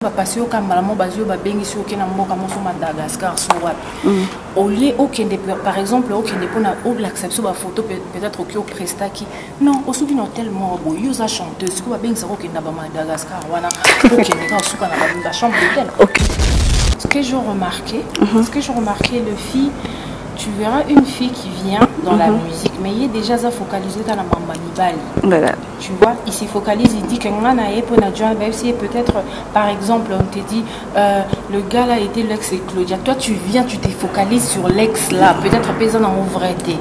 passer au Cameroun, basé au Bengi, sur Madagascar, au lieu par exemple, au l'acception de la photo, peut-être au Presta qui. Non, au souvenir tellement beau, il y a chanteuse, ce que Bengi, c'est au Madagascar, voilà, au Kenya, au la chambre d'hôtel. Ce que j'ai remarqué, le fille. Tu verras une fille qui vient dans la musique, mais il est déjà focalisé dans la Mambanibali. Voilà. Tu vois, il se focalise, il dit que peut-être, par exemple, on te dit, le gars là était l'ex de Claudia. Toi, tu viens, tu te focalises sur l'ex là. Peut-être personne en ouvreté.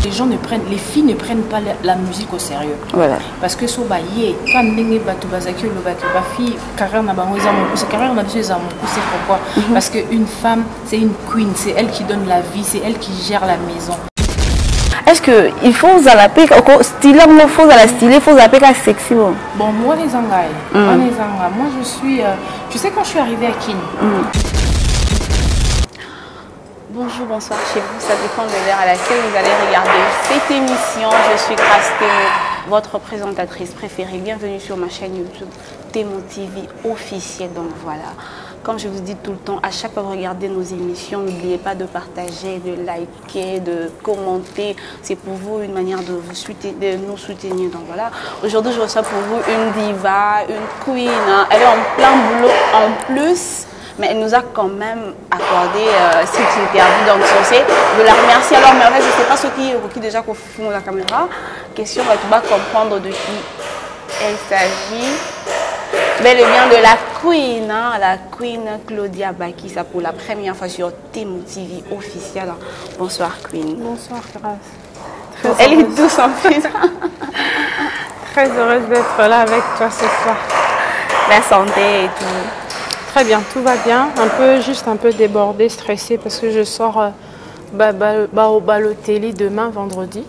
Les filles ne prennent pas la musique au sérieux. Voilà. Parce que quand c'est pourquoi. Parce qu'une femme, c'est une queen, c'est elle qui donne la vie, c'est elle qui gère la maison. Est-ce qu'il faut la pique, style, il faut la styler, il faut la pique sexy? Bon, moi les Angaï, moi je suis, tu sais quand je suis arrivée à Kin. Bonjour, bonsoir chez vous, ça dépend de l'heure à laquelle vous allez regarder cette émission. Je suis Grace Témo, votre présentatrice préférée. Bienvenue sur ma chaîne YouTube Témo TV officielle. Donc voilà, comme je vous dis tout le temps, à chaque fois que vous regardez nos émissions, n'oubliez pas de partager, de liker, de commenter. C'est pour vous une manière de nous soutenir. Donc voilà, aujourd'hui je reçois pour vous une diva, une queen. Elle est en plein boulot en plus. Mais elle nous a quand même accordé cette interview. Donc, c'est de la remercier. Alors, mais en fait, je ne sais pas ce qui déjà qu'on fout la caméra. Question, tu vas comprendre de qui il s'agit. Bel et bien de la queen, la queen Claudia Bakissa pour la première fois sur Témo TV officiel. Bonsoir, queen. Bonsoir, Grace. Elle est douce en plus. Très heureuse d'être là avec toi ce soir. La santé et tout. Très bien, tout va bien. Juste un peu débordée, stressée parce que je sors au Balotelli demain, vendredi.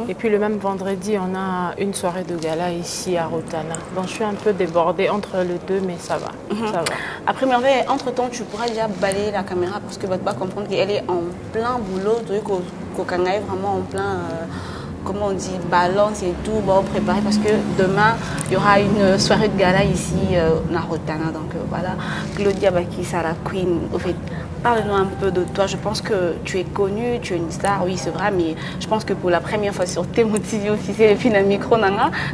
Et puis le même vendredi, on a une soirée de gala ici à Rotana. Donc je suis un peu débordée entre les deux, mais ça va. Ça va. Après, Merveille, entre-temps, tu pourras déjà balayer la caméra parce que tu vas comprendre qu'elle est en plein boulot. Tu qu'elle est vraiment en plein... comment on dit, balance et tout, bon, préparer parce que demain, il y aura une soirée de gala ici à Rotana. Donc voilà, Claudia Bakissa, la queen. Au fait, parle-nous un peu de toi. Je pense que tu es connue, tu es une star, oui, c'est vrai, mais je pense que pour la première fois sur Témo TV officiel et puis le micro,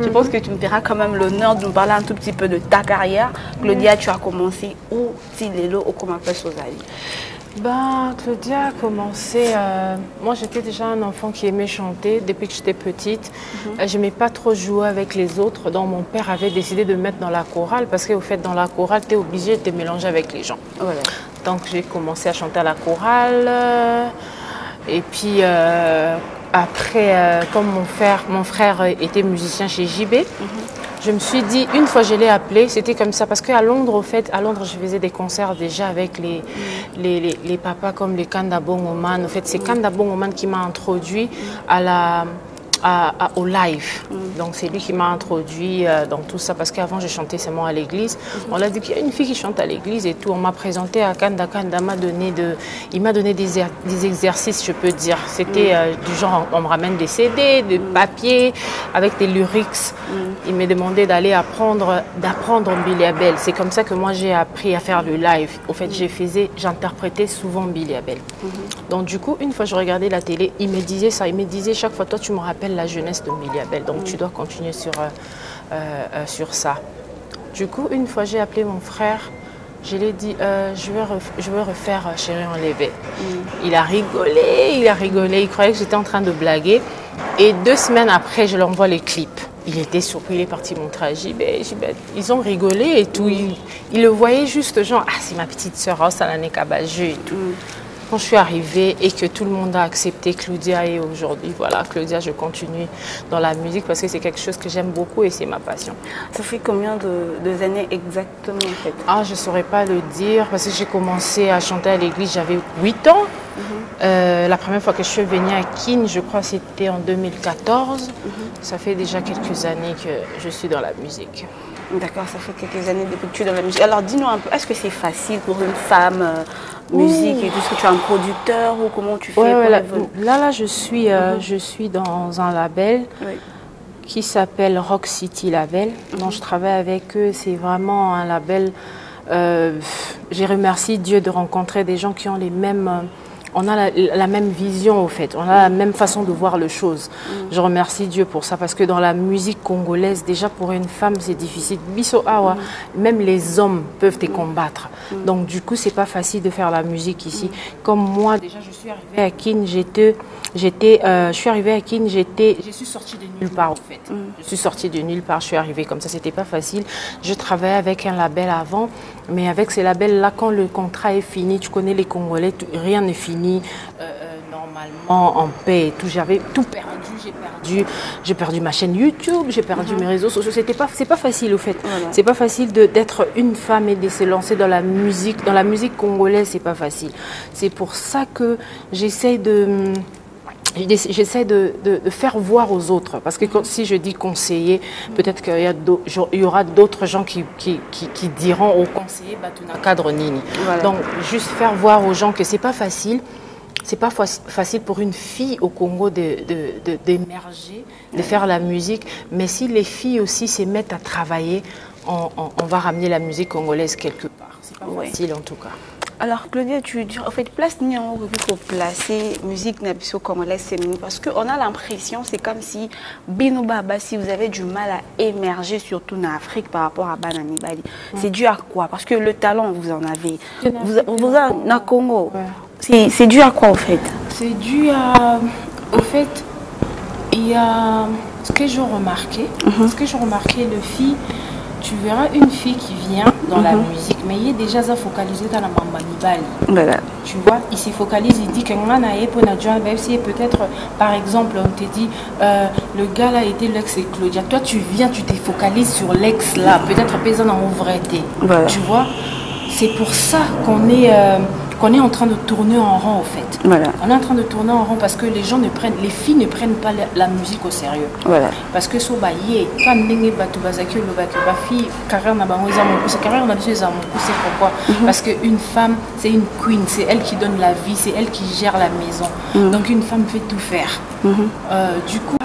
je pense que tu me feras quand même l'honneur de nous parler un tout petit peu de ta carrière. Claudia, tu as commencé où, Tilelo, ou comment appelle Sozali? Claudia a commencé, moi j'étais déjà un enfant qui aimait chanter depuis que j'étais petite. Je n'aimais pas trop jouer avec les autres, donc mon père avait décidé de me mettre dans la chorale parce qu'au fait dans la chorale tu es obligé de te mélanger avec les gens. Voilà. Donc j'ai commencé à chanter à la chorale et puis après comme mon frère était musicien chez JB, je me suis dit, une fois je l'ai appelé, c'était comme ça. Parce qu'à Londres, au fait, je faisais des concerts déjà avec les papas comme les Kanda Bongoman. En fait, c'est Kanda Bongoman qui m'a introduit au live. Donc c'est lui qui m'a introduit dans tout ça parce qu'avant je chantais seulement à l'église. On a dit qu'il y a une fille qui chante à l'église et tout. On m'a présenté à Kanda. Kanda il m'a donné des exercices, je peux dire. C'était du genre, on me ramène des CD, de papier avec des lyrics. Il m'a demandé d'apprendre Billy Abel. C'est comme ça que moi j'ai appris à faire le live. Au fait, j'interprétais souvent Billy Abel. Donc du coup, une fois je regardais la télé, il me disait ça. Il me disait chaque fois, toi tu me rappelles la jeunesse de Billy Abel. Donc tu dois continuer sur ça. Du coup, une fois j'ai appelé mon frère. Je lui ai dit, je veux refaire Chérie enlevée. Il a rigolé, il croyait que j'étais en train de blaguer. Et 2 semaines après, je lui envoie les clips. Il était surpris, il est parti montrer à JB. Ils ont rigolé et tout. Il le voyait juste genre, ah c'est ma petite sœur, oh, ça n'en est qu'à et tout. Quand je suis arrivée et que tout le monde a accepté Claudia et aujourd'hui, voilà, Claudia, je continue dans la musique parce que c'est quelque chose que j'aime beaucoup et c'est ma passion. Ça fait combien de années exactement en fait? Je ne saurais pas le dire parce que j'ai commencé à chanter à l'église, j'avais 8 ans. La première fois que je suis venue à Kin, je crois que c'était en 2014. Ça fait déjà quelques années que je suis dans la musique. D'accord, ça fait quelques années depuis que tu es dans la musique. Alors dis-nous un peu, est-ce que c'est facile pour une femme musique et tout? Est-ce que tu as un producteur ou comment tu fais là, je suis dans un label qui s'appelle Rock City Label. Donc je travaille avec eux. C'est vraiment un label J'ai remercié Dieu de rencontrer des gens qui ont les mêmes... on a la même vision, au fait. On a la même façon de voir les choses. Je remercie Dieu pour ça, parce que dans la musique congolaise, déjà pour une femme, c'est difficile. Biso Awa, même les hommes peuvent te combattre. Donc, du coup, c'est pas facile de faire la musique ici. Comme moi, déjà, je suis arrivée à Kin, je suis sortie de nulle part, en fait. Je suis sortie de nulle part, je suis arrivée comme ça, c'était pas facile. Je travaillais avec un label avant, mais avec ces labels-là, quand le contrat est fini, tu connais les Congolais, rien n'est fini. Normalement en paix et tout, j'avais tout perdu, j'ai perdu ma chaîne YouTube, j'ai perdu mes réseaux sociaux, c'est pas facile au fait. C'est pas facile d'être une femme et de se lancer dans la musique congolaise, c'est pas facile. C'est pour ça que j'essaie de faire voir aux autres, parce que si je dis conseiller, peut-être qu'il y aura d'autres gens qui diront au conseiller Batuna cadre Nini. Donc juste faire voir aux gens que c'est pas facile. C'est pas facile pour une fille au Congo d'émerger, de faire la musique, mais si les filles aussi se mettent à travailler, on va ramener la musique congolaise quelque part. C'est pas facile en tout cas. Alors Claudia, tu dis en fait place ni en faut placer musique nabiso congolaise féminine, parce que on a l'impression c'est comme si Bino Baba, si vous avez du mal à émerger surtout en Afrique par rapport à Banani Bali, c'est dû à quoi? Parce que le talent vous en avez, vous avez dans Congo. C'est dû à quoi au fait? C'est dû à, au fait, il y a ce que j'ai remarqué, les filles. Tu verras une fille qui vient dans la musique, mais il est déjà focalisé dans la Mamba Nibali. Voilà. Tu vois, il se focalise, il dit que peut-être, par exemple, on te dit, le gars là était l'ex de Claudia. Toi, tu viens, tu te focalises sur l'ex là, peut-être paysan en vrai-té. Voilà. Tu vois, c'est pour ça qu'on est en train de tourner en rond, au fait. Voilà. On est en train de tourner en rond parce que les filles ne prennent pas la musique au sérieux. Voilà. Parce que quand c'est pourquoi. Parce qu'une femme, c'est une queen, c'est elle qui donne la vie, c'est elle qui gère la maison. Donc une femme fait tout faire. Du coup,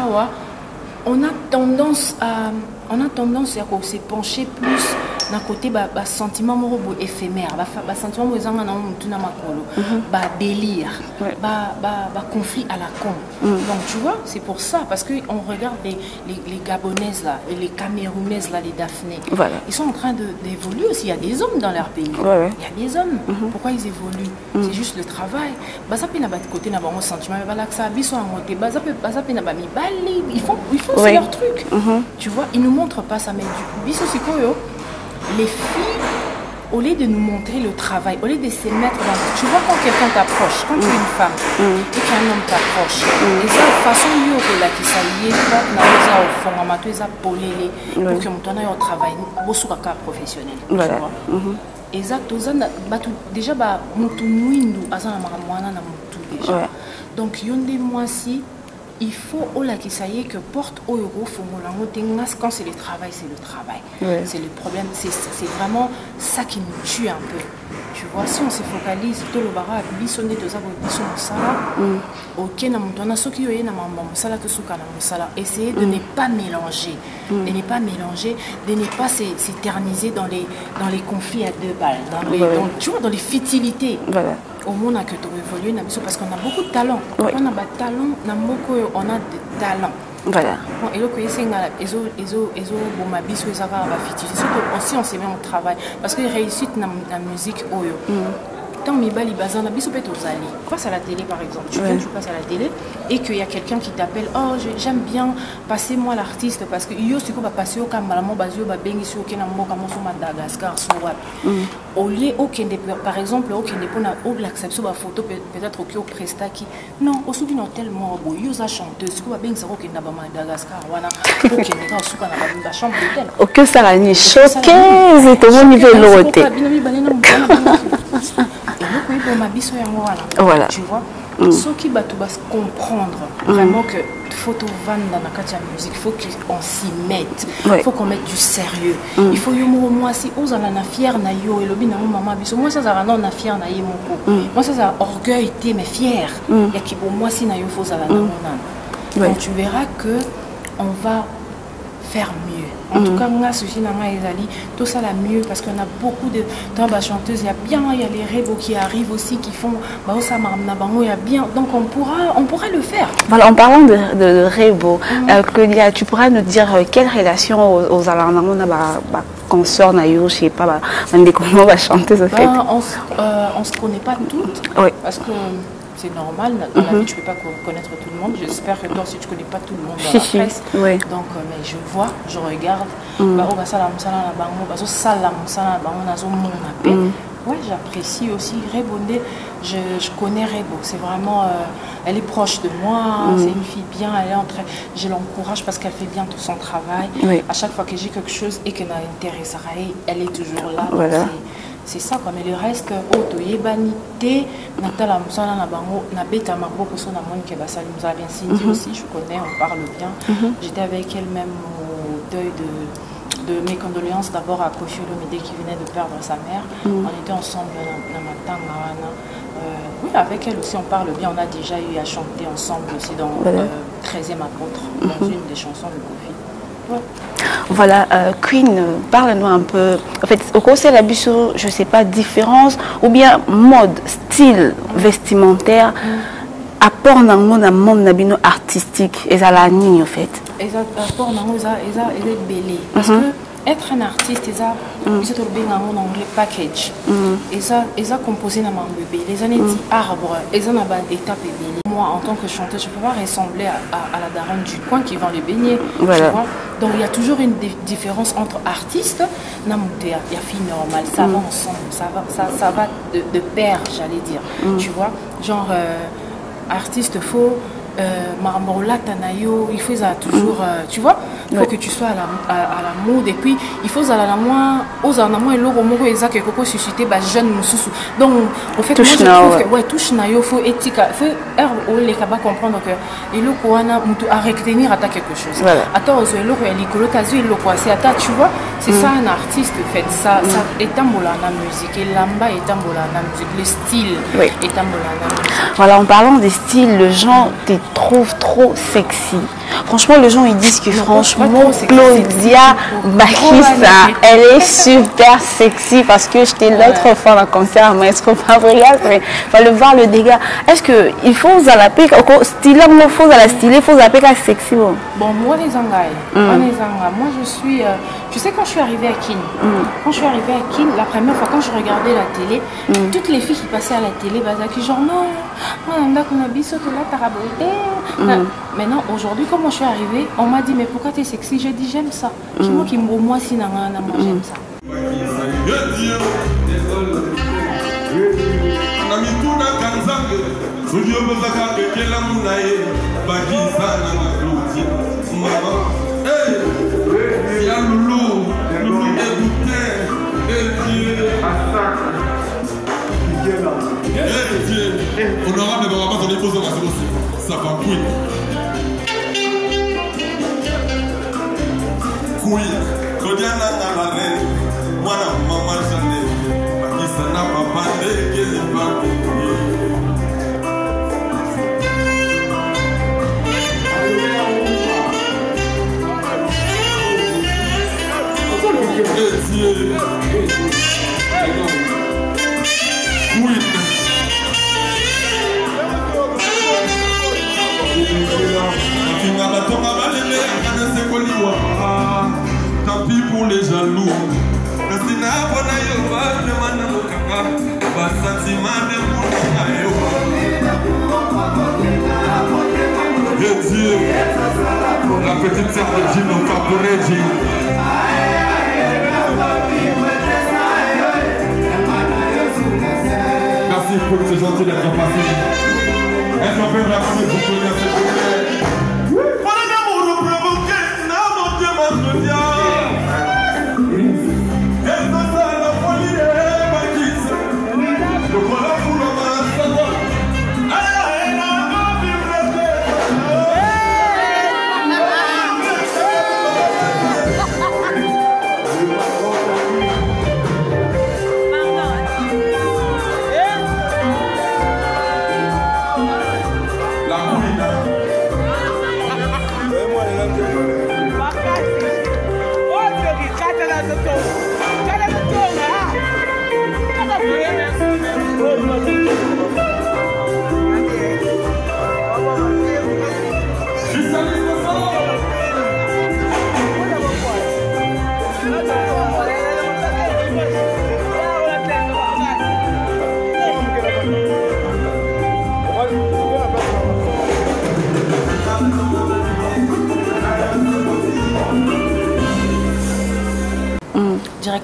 on a tendance à se pencher plus d'un côté sentiment éphémère, sentiment délire, conflit à la con. Donc tu vois, c'est pour ça, parce qu'on regarde les Gabonaises là, et les Camerounaises là, les Daphné, ils sont en train d'évoluer aussi. Il y a des hommes dans leur pays, il y a des hommes. Pourquoi ils évoluent? C'est juste le travail. Ils font c'est leur truc. Tu vois, ils nous montrent pas ça, mais les filles, au lieu de nous montrer le travail, au lieu de se mettre dans... Tu vois, quand quelqu'un t'approche, quand tu es une femme et qu'un homme t'approche, et ça, de façon qui s'allie, pour que mon tonnerre au travail, professionnel. Voilà. Exact. Déjà, donc, il faut que porte au euro quand c'est le travail, c'est le travail. C'est le problème, c'est vraiment ça qui nous tue un peu. Tu vois, si on se focalise tout le barrage, essayez de ne pas mélanger, de ne pas s'éterniser dans les conflits à deux balles, tu vois, dans les futilités. Voilà. Au monde que tu évolues parce qu'on a beaucoup de talent. On a des talents, on a des talents. Voilà. Et donc, aussi on se met au travail parce que réussite dans la musique, tant Mibali Bazana, passe à la télé par exemple. Tu viens, tu passes à la télé et qu'il y a quelqu'un qui t'appelle, oh j'aime bien passer moi l'artiste parce que yo c'est quoi passer au Camalamo Bazio Babengi sur Kenambo comme Madagascar au lieu par exemple au Kenepona ou l'acception de photo peut-être au Presta qui non au souvenir tellement beau yo za chanteuse quoi Babengi ça au Kenaba Madagascar wana au Keneka au souka na ba chambre d'hôtel aucun ça ni choqué c'est tout mon niveau loté. Voilà. Tu vois, ceux qui doivent comprendre vraiment que photo vendre dans la musique, il faut qu'on s'y mette, il faut qu'on mette du sérieux. Il faut que moi si aux en a fier na yo et le bin maman biso moi ça ça na fier na yo moi ça orgueil t'es mais fier. Il y a qui pour moi si na yo faut ça na donc tu verras que on va faire mieux. En tout cas, moi, Sushi Nanga Ezali, tout ça la mieux parce qu'on a beaucoup de chanteuses. Il y a les Rebo qui arrivent aussi, qui font il y a bien. Donc on pourra le faire. Voilà, en parlant de Rebo, Claudia, tu pourras nous dire quelle relation aux Alarnamon consort Nayo, je sais pas, comment on va chanter ce fait. On se connaît pas toutes, oui. Parce que c'est normal, dans la vie tu ne peux pas connaître tout le monde. J'espère que toi aussi tu ne connais pas tout le monde dans la presse. Oui. Donc mais je vois, je regarde. Oui, j'apprécie aussi Rebondé. Je connais Rebo. C'est vraiment, elle est proche de moi. C'est une fille bien. Elle est je l'encourage parce qu'elle fait bien tout son travail. Oui. À chaque fois que j'ai quelque chose et qu'elle m'intéresse, elle est toujours là. Voilà. C'est ça, quoi. Mais le reste, Otoyebanité, Natala Moussana Nabango, Nabeta Maboko, Sonamon Kebasali Moussa bien Cindy aussi, je connais, on parle bien. J'étais avec elle même au deuil de mes condoléances d'abord à Kofi Olomide qui venait de perdre sa mère. On était ensemble dans Matanga. Oui, avec elle aussi on parle bien. On a déjà eu à chanter ensemble aussi dans 13e apôtre, dans une des chansons de Kofi. Ouais. Voilà, Queen, parle-nous un peu. En fait, au conseil la biso, je ne sais pas, différence ou bien mode, style vestimentaire, apport dans le monde artistique, et ça la en fait. Apport dans le monde est belé. Parce que être un artiste, c'est en anglais package. Et ça composé dans mon bébé. Les années arbres, et ça n'a pas d'étape bébé. Moi, en tant que chanteuse, je ne peux pas ressembler à la daronne du coin qui vend les beignets. Voilà. Tu vois? Donc il y a toujours une différence entre artistes. Il y a filles normales, ça va ensemble, ça va de pair, j'allais dire. Tu vois? Genre artiste faux. Marmorola Tanayo, il faut ça toujours, tu vois, il faut que tu sois à la mode et puis il faut à la moins aux anomaux et l'euro moro et ça que coco suscité bah jeune moussou. Donc au fait moi je trouve que ouais touche nayo faut éthique faut les cabas comprendre que il le koana mutu à retenir à quelque chose. Attends aux l'euro et l'écolo casu il le quoi c'est attends tu vois c'est ça un artiste fait ça est ambola la musique et lamba est ambola la musique le style est ambola la musique. Voilà, en parlant des styles, le genre te trouve trop sexy. Franchement, les gens ils disent que franchement, Claudia Bakissa, elle est super sexy parce que j'étais l'autre fois dans le concert à Maestro Fabregas, il fallait voir le dégât. Est-ce qu'il faut à la pique, style, il faut à la style, il faut à la pique sexy. Bon, moi les Angaï, moi je suis, tu sais quand je suis arrivée à Kin, la première fois quand je regardais la télé, toutes les filles qui passaient à la télé, qui genre non, on a biso que là t'as raboté. Maintenant aujourd'hui comment je suis arrivée, on m'a dit mais pourquoi t'es sexy? J'ai dit j'aime ça. Moi qui moi si moi j'aime ça. Honorable ne va pas donner pause à ça va Queen. Queen, Claudia n'a la reine, moi la maman Jeanne, Bakissa n'a pas parlé, qu'elle est pas Tant pis pour les jaloux. Dieu, la petite sœur de Gino Caporeggi. Merci pour ce gentil d'être passé. Est-ce qu'on peut rappeler pour Claudia s'il vous plaît? Voilà l'amour de provoquer, l'amour de ma Claudia. Est-ce que ça la folie est Bakissa? Le voilà pour le massacre. La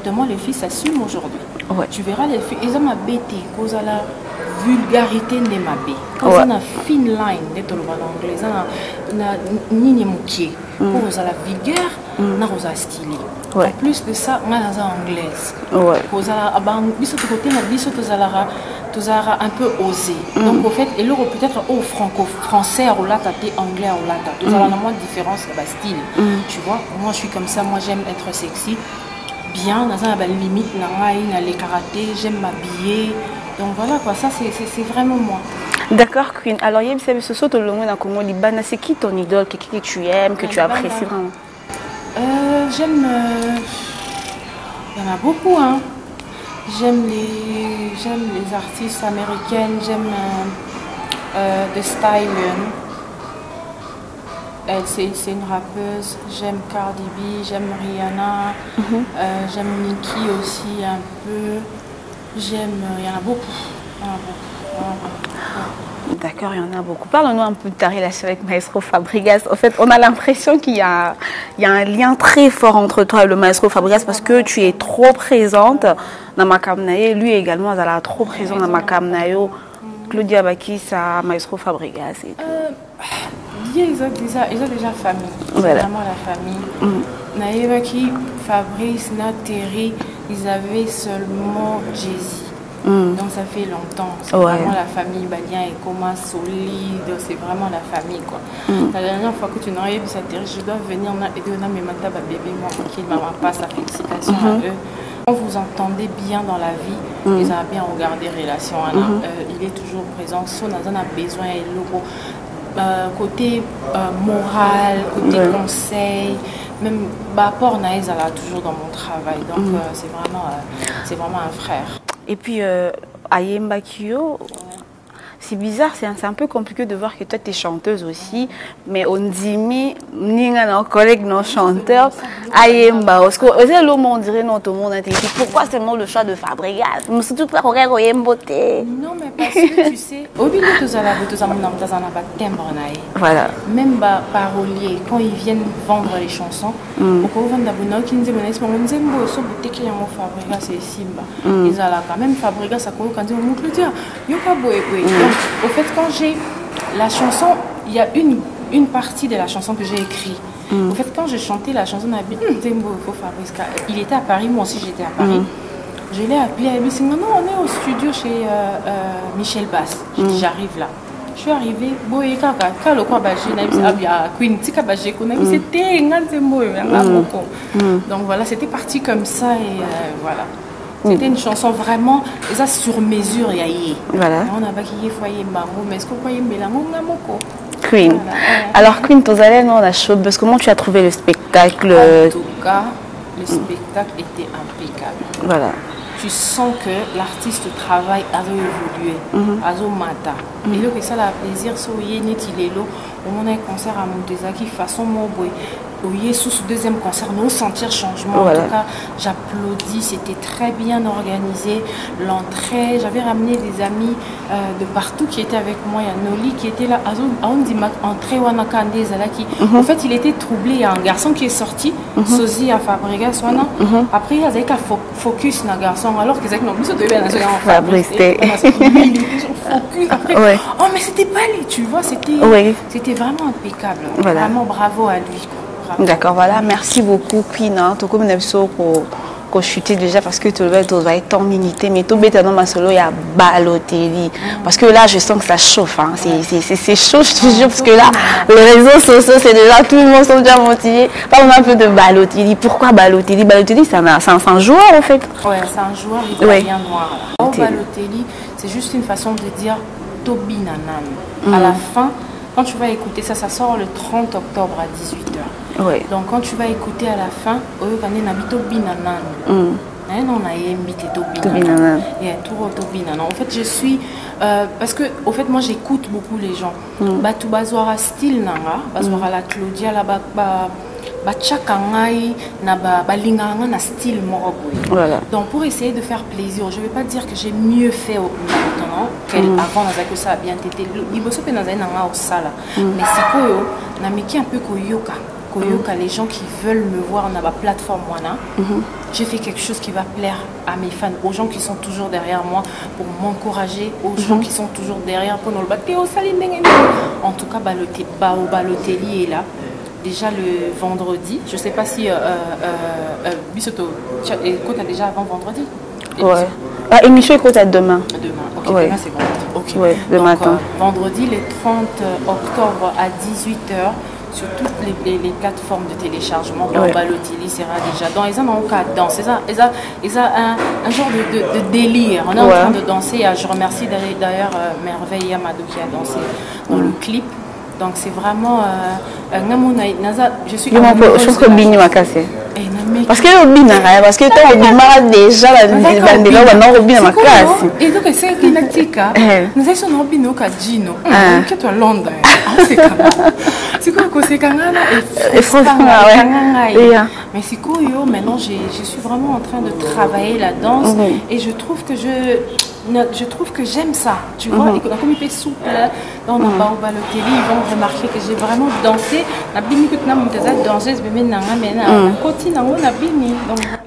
ouvertement, les filles s'assument aujourd'hui. Ouais. Tu verras les filles, ils ont ma bête, cause à la vulgarité de ma bête. Cause à la fine line, de l'anglais, na ni moukier. Cause à la vulgaire, na cause à stylé. En plus de ça, on a la anglaise. Cause à la biso de côté, na biso tous un peu osé. Donc au fait, et là peut-être au franco-français, ou là t'es anglais, ou là t'as. Tous à la moins de différence, le style. Tu vois, moi je suis comme ça, moi j'aime être sexy. Bien, dans la limite, dans les karatés, j'aime m'habiller. Donc voilà quoi, ça c'est vraiment moi. D'accord, Queen. Alors, il y a ce saut au long de Libana, c'est qui ton idole, qui tu aimes, que tu apprécies vraiment? J'aime. Il y en a beaucoup, hein. J'aime les artistes américaines, j'aime The Stallion. Elle, c'est une rappeuse. J'aime Cardi B, j'aime Rihanna, j'aime Nicki aussi un peu. J'aime, il y en a beaucoup. D'accord, il y en a beaucoup. Parle-nous un peu de ta relation avec Maestro Fabregas. En fait, on a l'impression qu'il y a un lien très fort entre toi et le Maestro Fabregas parce que tu es trop présente dans Makamnayo. Lui également, elle est trop présente dans Makamnayo. Claudia Bakissa, Maestro Fabregas et tout. Ils ont déjà famille. Voilà. Vraiment la famille. Naïvaki, Fabrice, Nateri, ils avaient seulement Jay-Z. Donc ça fait longtemps. C'est vraiment la famille Balien et Koma solide. C'est vraiment la famille quoi. La dernière fois que tu n'aurais vu ça, je dois venir aider mes matas bébé moi qui maman passe la félicitation à eux. Quand vous entendez bien dans la vie, ils ont bien regardé relation. Il est toujours présent. Si on a besoin et logo. Côté moral, côté conseil, même apport Naïs elle a toujours dans mon travail. Donc c'est vraiment un frère. Et puis Ayemba Kyo, c'est bizarre, c'est un peu compliqué de voir que toi tu es chanteuse aussi, mais on dit nos collègues non chanteurs Ayemba. Parce que on dirait non tout le monde a dit pourquoi seulement le choix de Fabregas? Mais surtout pas qu'on Ayemba. Non mais parce que tu sais, au milieu de ça voilà. Même paroliers quand ils viennent vendre les chansons, ils ont quand même Fabregas à quoi quand on dire au fait, quand j'ai la chanson, il y a une partie de la chanson que j'ai écrite. Au fait, quand j'ai chanté la chanson, il était à Paris, moi aussi j'étais à Paris. Je l'ai appelé, elle me dit non, on est au studio chez Michel Bass. J'ai dit j'arrive là. Je suis arrivée, donc voilà, c'était parti comme ça et voilà. C'était une chanson vraiment sur mesure. Voilà. On a baquillé foyer Mamo, mais est-ce que vous voyez Mélango Queen. Alors Queen, tu allais non la chose parce que comment tu as trouvé le spectacle? En tout cas, le spectacle était impeccable. Voilà. Tu sens que l'artiste travaille à évoluer, à mata. Et là, ça a plaisir, so on a un concert à Montezaki façon Mobwe. Sous ce deuxième concert, nous sentir changement. Voilà. En tout cas, j'applaudis, c'était très bien organisé. L'entrée, j'avais ramené des amis de partout qui étaient avec moi. Il y a Noli qui était là. En fait, il était troublé. Il y a un garçon qui est sorti, Sozi à Fabregas. Après, il y avait qu'à focus sur un garçon. Alors qu'ils avaient Fabrice. Focus. Après, oh, mais c'était pas lui, tu vois. C'était vraiment impeccable. Voilà. Vraiment bravo à lui. D'accord, voilà, merci beaucoup Queen. Tu comme une qu'on chutait déjà parce que tu vas être en minité, mais tout bêtement ma solo il y a Balotelli parce que là je sens que ça chauffe, hein. C'est chaud je te jure parce que là les réseaux sociaux c'est déjà tout le monde sont déjà motivés. Parle un peu de Balotelli. Pourquoi Balotelli? Balotelli c'est un joueur en fait. Ouais, c'est un joueur italien noir. Balotelli c'est juste une façon de dire Tobi Nanan. À la fin, quand tu vas écouter ça, ça sort le 30 octobre à 18h. Ouais. Donc quand tu vas écouter à la fin, on en fait, je suis parce que au fait moi j'écoute beaucoup les gens. Batu bazwara style nanga, bazwara la Claudia la bachakangai na balinganga na style moko. Voilà. Donc pour essayer de faire plaisir, je vais pas dire que j'ai mieux fait maintenant qu'avant que ça a bien été. Liboso pe nazai nanga au sala. Mais sikoyo na miki un peu koyoka les gens qui veulent me voir, on a ma plateforme, j'ai fait quelque chose qui va plaire à mes fans, aux gens qui sont toujours derrière moi pour m'encourager, aux gens qui sont toujours derrière pour nous le battre. En tout cas, Balotelli est là. Déjà le vendredi, je ne sais pas si Bissoto, écoute déjà avant vendredi. Ouais. Ah, émission écoute à demain. Demain, ok, ouais. demain c'est vendredi. Okay. Ouais, le matin. Vendredi, le 30 octobre à 18h, sur toutes les plateformes de téléchargement, ouais. Balotelli sera déjà dans. Ils ont un cas de danse, ils ont un genre de délire. On est en train de danser. Je remercie d'ailleurs Merveille Amadou qui a dansé dans le clip. Donc c'est vraiment je suis je trouve que Bini m'a cassé parce que Robin parce que toi Robin déjà la bandera on Robin m'a cassé et donc c'est kinatika nous sommes Robin au Kajino qui est à Londres c'est quoi que c'est kangana et franchement mais c'est cool maintenant je suis vraiment en train de travailler la danse et je trouve que j'aime ça, tu vois, et comme il fait souple dans le Balotelli, ils vont remarquer que j'ai vraiment dansé.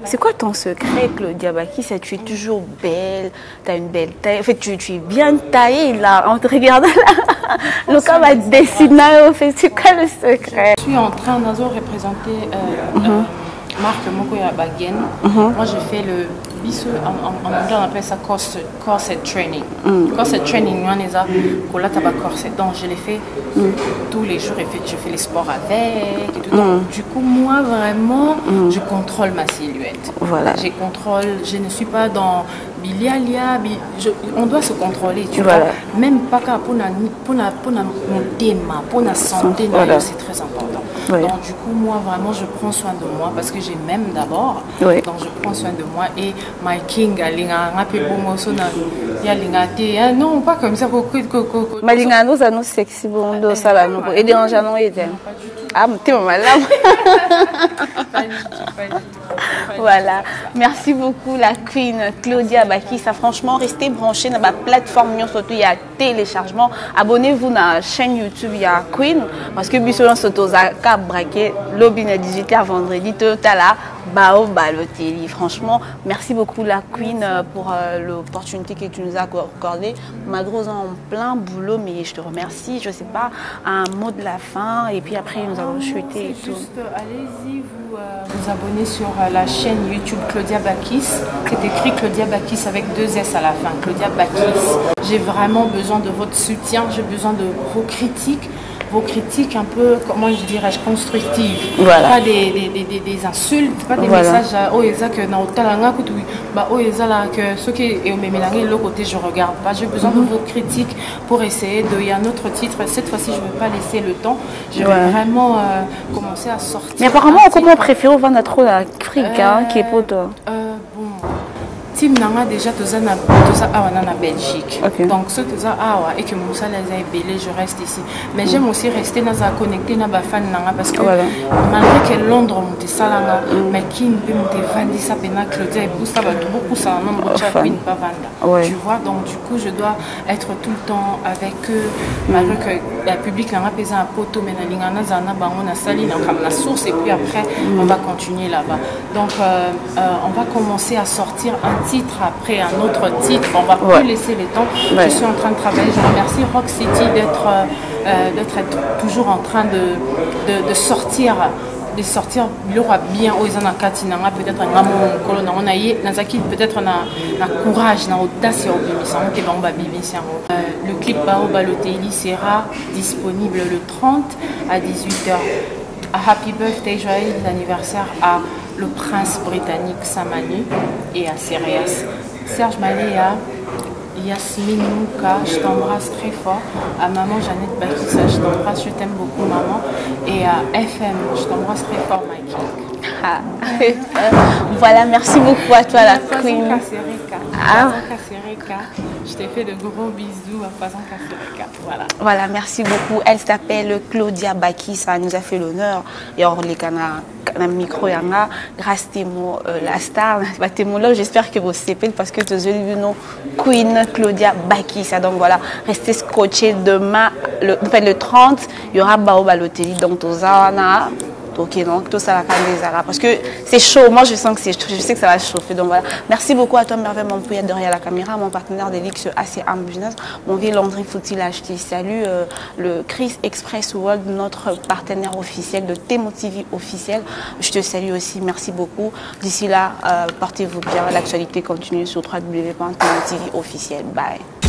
C'est quoi ton secret, Claudia Baki? Tu es toujours belle, tu as une belle taille, en fait, tu es bien taillée là, en te regardant là. Le cas va dessiner, c'est quoi le secret? Je suis en train de représenter Marc Mokoya Bagen. Moi, je fais le biso, en anglais on appelle ça corset training. Corset training, on est à corset. Donc je l'ai fait tous les jours, je fais les sports avec et tout. Donc, du coup, moi vraiment, je contrôle ma silhouette. Voilà. Je ne suis pas dans bilialia, on doit se contrôler, tu vois. Même pas pour mon thème, pour la santé, c'est très important. Donc du coup, moi vraiment, je prends soin de moi parce que j'ai même d'abord. Donc je prends soin de moi et my king non pas comme ça malinga nous ça nous sexy bon do ça là nous et dérangeant non était ah t'es malade. Voilà, merci beaucoup la Queen Claudia Baki. Ça franchement, restez branchés dans la plateforme, surtout il y a téléchargement. Abonnez-vous à la chaîne YouTube, il y a Queen parce que Bissoyan Sotoza cap braqué lobby à 18h vendredi totala Bao Balotelli. Franchement, merci beaucoup la Queen pour l'opportunité que tu nous as accordée. Malgré en plein boulot, mais je te remercie. Je sais pas, un mot de la fin et puis après nous allons chuter et tout. Juste, allez-y vous abonner sur la chaîne YouTube Claudia Bakis. C'est écrit Claudia Bakis avec 2 S à la fin. Claudia Bakis. J'ai vraiment besoin de votre soutien. J'ai besoin de vos critiques un peu, comment je dirais-je, constructives. Voilà. Pas des insultes, pas des messages oh ils que na otalanga kutu bah oh ils là que ceux qui est au mémélangue l'autre côté je regarde pas. J'ai besoin de vos critiques pour essayer de. Il y a un autre titre. Cette fois-ci je ne vais pas laisser le temps. Je vais vraiment commencer à sortir. Mais apparemment comment préférer vendre trop l'Afrique qui est pour toi. Team nanga déjà toza awa na Belgique. Donc ce toza awa et que Moussa les a belé, je reste ici. Mais j'aime aussi rester dans la connecté na ba fan nanga parce que malgré que Londres monte salanga mais qui ne peut monter vendre ça pena Claudia et Boussa ba beaucoup ça non mon Queen pas vendre. Tu vois, donc du coup je dois être tout le temps avec eux malgré que la public nanga pesa un poteau mais na lingana zana bango na sali na comme la source et puis après on va continuer là-bas. Donc on va commencer à sortir un titre après un autre titre, on va plus laisser le temps. Je suis en train de travailler. Je remercie Rock City d'être toujours en train de sortir. De sortir bien aux Anakatinanga, peut-être un amour colonna, on a eu peut-être un courage, un audace au le clip Bao Balotelli sera disponible le 30 à 18h. Happy birthday, joyeux anniversaire à le prince britannique Samani et à Sérias. Serge Maléa, Yasmine Mouka, je t'embrasse très fort. À maman Jeannette Bakissa, je t'embrasse, je t'aime beaucoup maman. Et à FM, je t'embrasse très fort Mikey. Voilà, merci beaucoup à toi la Queen. Je t'ai fait de gros bisous à Fazan Kassereka. Voilà, merci beaucoup. Elle s'appelle Claudia Baki, ça nous a fait l'honneur. Et on les cana micro yanga grâce Témo la star. Témo là, j'espère que vous savez parce que tu as vu nom Queen Claudia Baki. Ça donc voilà, restez scotchés demain le 30, il y aura Bao Balotelli donc Tozana Ok, donc tout ça la canne des Arabes. Parce que c'est chaud. Moi, je sens que c'est chaud. Je sais que ça va chauffer. Donc voilà. Merci beaucoup à toi, Merveille Montpouillet, derrière la caméra, mon partenaire d'Elix ACA Business, mon vieux Landry Foutil acheté. Salut le Chris Express World, notre partenaire officiel de Témo TV officiel. Je te salue aussi. Merci beaucoup. D'ici là, portez-vous bien. L'actualité continue sur www.temo TV officiel. Bye.